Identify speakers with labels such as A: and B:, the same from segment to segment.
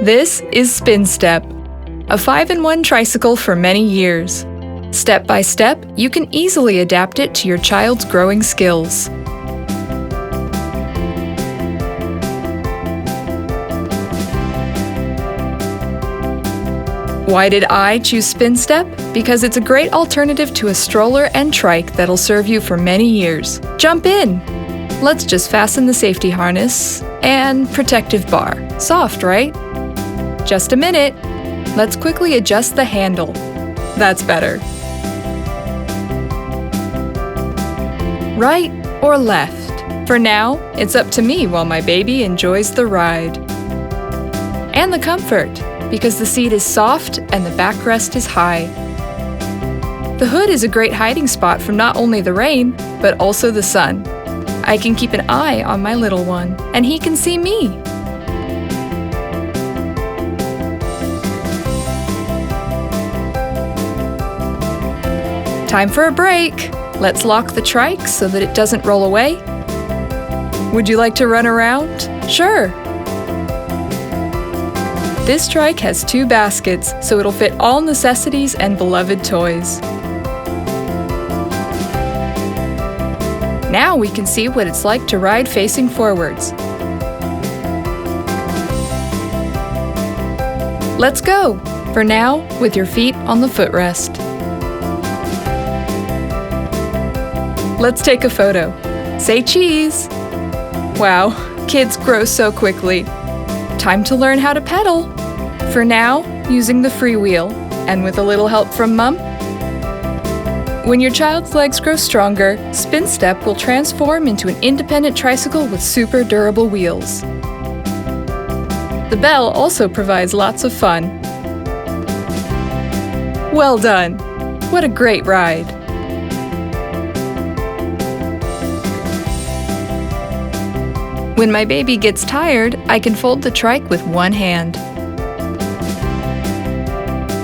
A: This is SPINSTEP, a 5-in-1 tricycle for many years. Step by step, you can easily adapt it to your child's growing skills. Why did I choose SPINSTEP? Because it's a great alternative to a stroller and trike that'll serve you for many years. Jump in! Let's just fasten the safety harness and protective bar. Soft, right? Just a minute. Let's quickly adjust the handle. That's better. Right or left? For now, it's up to me while my baby enjoys the ride. And the comfort, because the seat is soft and the backrest is high. The hood is a great hiding spot from not only the rain, but also the sun. I can keep an eye on my little one, and he can see me. Time for a break. Let's lock the trike so that it doesn't roll away. Would you like to run around? Sure. This trike has 2 baskets, so it'll fit all necessities and beloved toys. Now we can see what it's like to ride facing forwards. Let's go! For now, with your feet on the footrest. Let's take a photo. Say cheese! Wow, kids grow so quickly. Time to learn how to pedal. For now, using the freewheel, and with a little help from Mom. When your child's legs grow stronger, SPINSTEP will transform into an independent tricycle with super durable wheels. The bell also provides lots of fun. Well done! What a great ride! When my baby gets tired, I can fold the trike with one hand.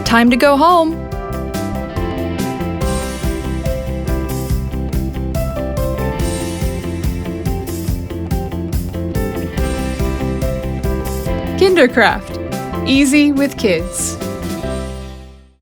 A: Time to go home! Kinderkraft, easy with kids.